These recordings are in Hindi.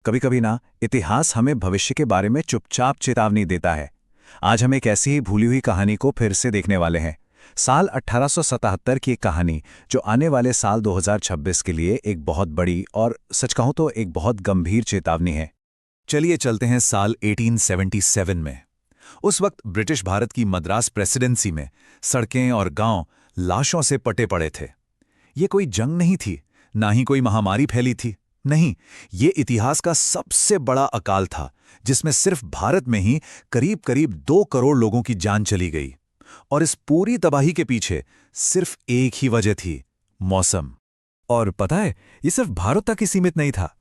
कभी कभी ना इतिहास हमें भविष्य के बारे में चुपचाप चेतावनी देता है। आज हम एक ऐसी ही भूली हुई कहानी को फिर से देखने वाले हैं। साल 1877 की एक कहानी जो आने वाले साल 2026 के लिए एक बहुत बड़ी और सच कहूं तो एक बहुत गंभीर चेतावनी है। चलिए चलते हैं साल 1877 में। उस वक्त ब्रिटिश भारत की मद्रास प्रेसिडेंसी में सड़कें और गांव लाशों से पटे पड़े थे। ये कोई जंग नहीं थी, ना ही कोई महामारी फैली थी। नहीं, ये इतिहास का सबसे बड़ा अकाल था जिसमें सिर्फ भारत में ही करीब करीब 2 करोड़ लोगों की जान चली गई। और इस पूरी तबाही के पीछे सिर्फ एक ही वजह थी, मौसम। और पता है, ये सिर्फ भारत तक ही सीमित नहीं था।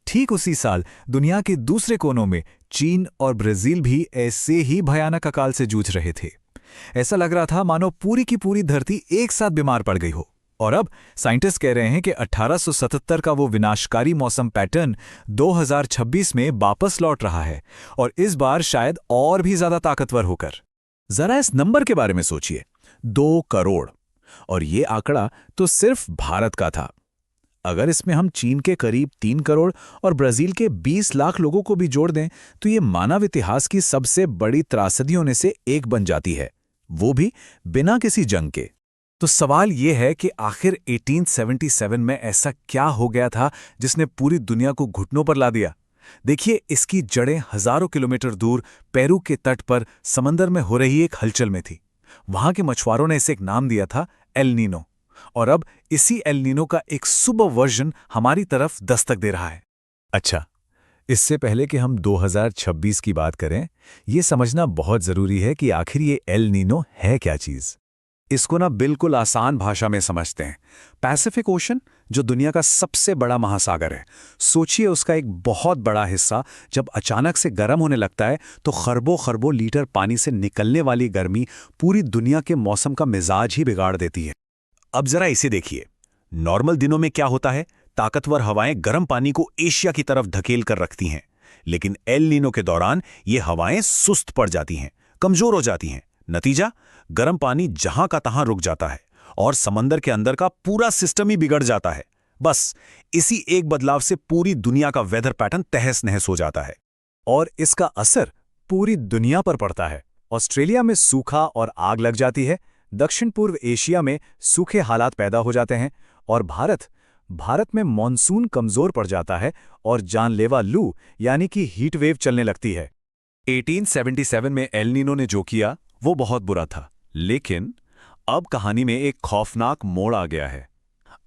ठीक उसी साल दुनिया के दूसरे कोनों में चीन और ब्राजील भी ऐसे ही भयानक अकाल से जूझ रहे थे। ऐसा लग रहा था मानो पूरी की पूरी धरती एक साथ बीमार पड़ गई हो। और अब साइंटिस्ट कह रहे हैं कि 1877 का वो विनाशकारी मौसम पैटर्न 2026 में वापस लौट रहा है, और इस बार शायद और भी ज्यादा ताकतवर होकर। जरा इस नंबर के बारे में सोचिए, 2 करोड़। और ये आंकड़ा तो सिर्फ भारत का था। अगर इसमें हम चीन के करीब 3 करोड़ और ब्राजील के 20 लाख लोगों को भी जोड़ दें तो ये मानव इतिहास की सबसे बड़ी त्रासदियों में से एक बन जाती है, वो भी बिना किसी जंग के। तो सवाल ये है कि आखिर 1877 में ऐसा क्या हो गया था जिसने पूरी दुनिया को घुटनों पर ला दिया। देखिए, इसकी जड़ें हजारों किलोमीटर दूर पेरू के तट पर समंदर में हो रही एक हलचल में थी। वहां के मछुआरों ने इसे एक नाम दिया था, एल नीनो। और अब इसी एल नीनो का एक सुपर वर्जन हमारी तरफ दस्तक दे रहा है। अच्छा, इससे पहले कि हम 2026 की बात करें, यह समझना बहुत जरूरी है कि आखिर ये एल नीनो है क्या चीज। इसको ना बिल्कुल आसान भाषा में समझते हैं। पैसिफिक ओशन, जो दुनिया का सबसे बड़ा महासागर है, सोचिए उसका एक बहुत बड़ा हिस्सा जब अचानक से गर्म होने लगता है तो खरबों खरबों लीटर पानी से निकलने वाली गर्मी पूरी दुनिया के मौसम का मिजाज ही बिगाड़ देती है। अब जरा इसे देखिए, नॉर्मल दिनों में क्या होता है, ताकतवर हवाएं गर्म पानी को एशिया की तरफ धकेल कर रखती हैं। लेकिन एल नीनो के दौरान ये हवाएं सुस्त पड़ जाती हैं, कमजोर हो जाती हैं। नतीजा, गर्म पानी जहां का तहां रुक जाता है और समंदर के अंदर का पूरा सिस्टम ही बिगड़ जाता है। बस इसी एक बदलाव से पूरी दुनिया का वेदर पैटर्न तहस नहस हो जाता है। और इसका असर पूरी दुनिया पर पड़ता है। ऑस्ट्रेलिया में सूखा और आग लग जाती है, दक्षिण पूर्व एशिया में सूखे हालात पैदा हो जाते हैं, और भारत में मॉनसून कमजोर पड़ जाता है और जानलेवा लू यानी कि हीट वेव चलने लगती है। 1877 में एल नीनो ने जो किया वो बहुत बुरा था, लेकिन अब कहानी में एक खौफनाक मोड़ आ गया है।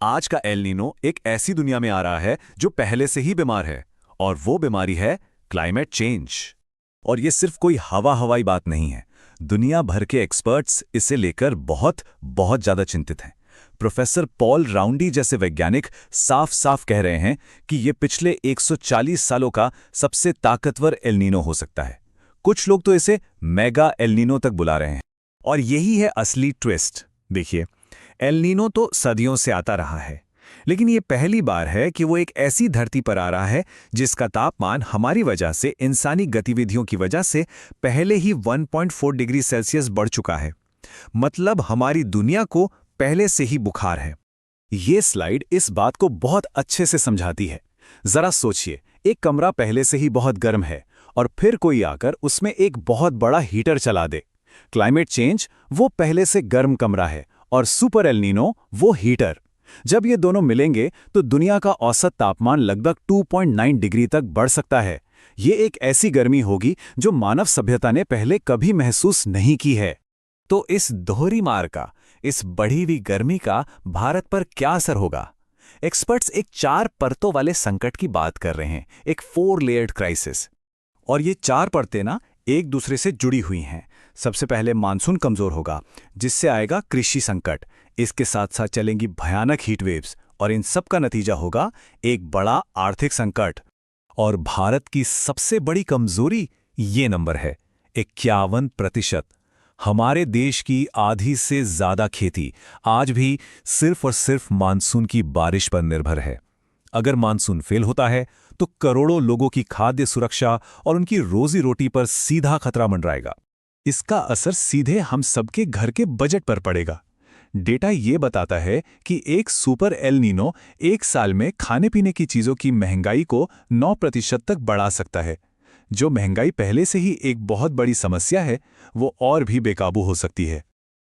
आज का एल नीनो एक ऐसी दुनिया में आ रहा है जो पहले से ही बीमार है, और वो बीमारी है क्लाइमेट चेंज। और ये सिर्फ कोई हवाई बात नहीं है। दुनिया भर के एक्सपर्ट्स इसे लेकर बहुत बहुत ज्यादा चिंतित हैं। प्रोफेसर पॉल राउंडी जैसे वैज्ञानिक साफ साफ कह रहे हैं कि ये पिछले 140 सालों का सबसे ताकतवर एल नीनो हो सकता है। कुछ लोग तो इसे मेगा एल नीनो तक बुला रहे हैं। और यही है असली ट्विस्ट। देखिए, एल नीनो तो सदियों से आता रहा है, लेकिन ये पहली बार है कि वो एक ऐसी धरती पर आ रहा है जिसका तापमान हमारी वजह से, इंसानी गतिविधियों की वजह से पहले ही 1.4 डिग्री सेल्सियस बढ़ चुका है। मतलब हमारी दुनिया को पहले से ही बुखार है। ये स्लाइड इस बात को बहुत अच्छे से समझाती है। जरा सोचिए, एक कमरा पहले से ही बहुत गर्म है और फिर कोई आकर उसमें एक बहुत बड़ा हीटर चला दे। क्लाइमेट चेंज वो पहले से गर्म कमरा है और सुपर एल नीनो वो हीटर। जब ये दोनों मिलेंगे तो दुनिया का औसत तापमान लगभग 2.9 डिग्री तक बढ़ सकता है। ये एक ऐसी गर्मी होगी जो मानव सभ्यता ने पहले कभी महसूस नहीं की है। तो इस दोहरी मार का, इस बढ़ी हुई गर्मी का भारत पर क्या असर होगा? एक्सपर्ट्स एक 4 परतों वाले संकट की बात कर रहे हैं, एक 4 लेयर्ड क्राइसिस। और ये 4 परतें ना एक दूसरे से जुड़ी हुई हैं। सबसे पहले मानसून कमजोर होगा, जिससे आएगा कृषि संकट। इसके साथ साथ चलेंगी भयानक हीट वेव्स, और इन सब का नतीजा होगा एक बड़ा आर्थिक संकट। और भारत की सबसे बड़ी कमजोरी ये नंबर है, 51%। हमारे देश की आधी से ज्यादा खेती आज भी सिर्फ और सिर्फ मानसून की बारिश पर निर्भर है। अगर मानसून फेल होता है तो करोड़ों लोगों की खाद्य सुरक्षा और उनकी रोजी रोटी पर सीधा खतरा मंडराएगा। इसका असर सीधे हम सबके घर के बजट पर पड़ेगा। डेटा ये बताता है कि एक सुपर एल नीनो एक साल में खाने पीने की चीज़ों की महंगाई को 9% तक बढ़ा सकता है। जो महंगाई पहले से ही एक बहुत बड़ी समस्या है, वो और भी बेकाबू हो सकती है।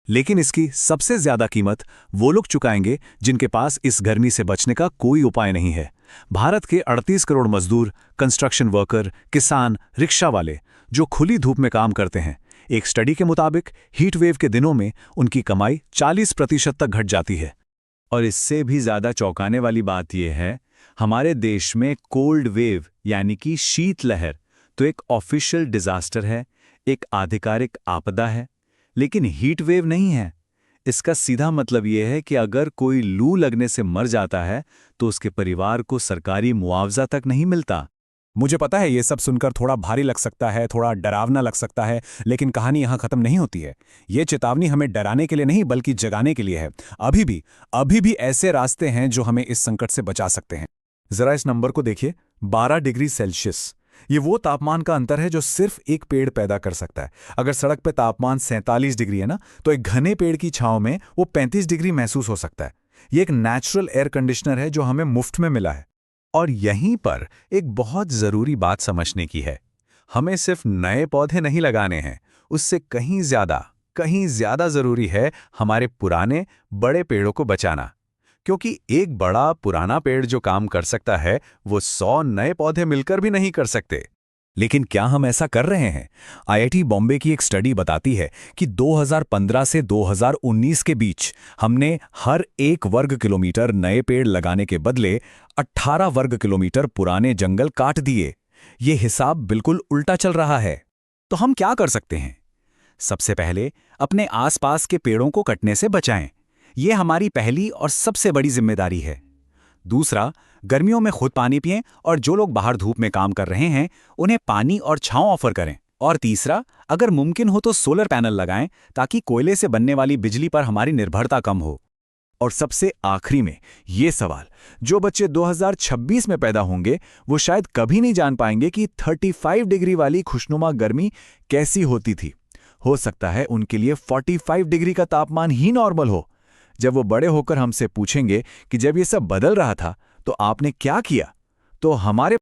लेकिन इसकी सबसे ज्यादा कीमत वो लोग चुकाएंगे जिनके पास इस गर्मी से बचने का कोई उपाय नहीं है। भारत के 38 करोड़ मजदूर, कंस्ट्रक्शन वर्कर, किसान, रिक्शा वाले जो खुली धूप में काम करते हैं, एक स्टडी के मुताबिक हीट वेव के दिनों में उनकी कमाई 40% तक घट जाती है। और इससे भी ज्यादा चौंकाने वाली बात यह है, हमारे देश में कोल्ड वेव यानी कि शीतलहर तो एक ऑफिशियल डिजास्टर है, एक आधिकारिक आपदा है, लेकिन हीट वेव नहीं है। इसका सीधा मतलब यह है कि अगर कोई लू लगने से मर जाता है तो उसके परिवार को सरकारी मुआवजा तक नहीं मिलता। मुझे पता है ये सब सुनकर थोड़ा भारी लग सकता है, थोड़ा डरावना लग सकता है, लेकिन कहानी यहाँ खत्म नहीं होती है। ये चेतावनी हमें डराने के लिए नहीं बल्कि जगाने के लिए है। अभी भी ऐसे रास्ते हैं जो हमें इस संकट से बचा सकते हैं। जरा इस नंबर को देखिए, 12 डिग्री सेल्सियस। ये वो तापमान का अंतर है जो सिर्फ एक पेड़ पैदा कर सकता है। अगर सड़क पे तापमान 47 डिग्री है ना, तो एक घने पेड़ की छांव में वो 35 डिग्री महसूस हो सकता है। ये एक नेचुरल एयर कंडीशनर है जो हमें मुफ्त में मिला है। और यहीं पर एक बहुत जरूरी बात समझने की है, हमें सिर्फ नए पौधे नहीं लगाने हैं, उससे कहीं ज्यादा जरूरी है हमारे पुराने बड़े पेड़ों को बचाना। क्योंकि एक बड़ा पुराना पेड़ जो काम कर सकता है, वो 100 नए पौधे मिलकर भी नहीं कर सकते। लेकिन क्या हम ऐसा कर रहे हैं? आईआईटी बॉम्बे की एक स्टडी बताती है कि 2015 से 2019 के बीच हमने हर 1 वर्ग किलोमीटर नए पेड़ लगाने के बदले 18 वर्ग किलोमीटर पुराने जंगल काट दिए। ये हिसाब बिल्कुल उल्टा चल रहा है। तो हम क्या कर सकते हैं? सबसे पहले अपने आसपास के पेड़ों को कटने से बचाएं। ये हमारी पहली और सबसे बड़ी जिम्मेदारी है। दूसरा, गर्मियों में खुद पानी पिएं और जो लोग बाहर धूप में काम कर रहे हैं उन्हें पानी और छांव ऑफर करें। और तीसरा, अगर मुमकिन हो तो सोलर पैनल लगाएं ताकि कोयले से बनने वाली बिजली पर हमारी निर्भरता कम हो। और सबसे आखिरी में ये सवाल, जो बच्चे 2026 में पैदा होंगे वो शायद कभी नहीं जान पाएंगे कि 35 डिग्री वाली खुशनुमा गर्मी कैसी होती थी। हो सकता है उनके लिए 45 डिग्री का तापमान ही नॉर्मल हो। जब वो बड़े होकर हमसे पूछेंगे कि जब ये सब बदल रहा था तो आपने क्या किया, तो हमारे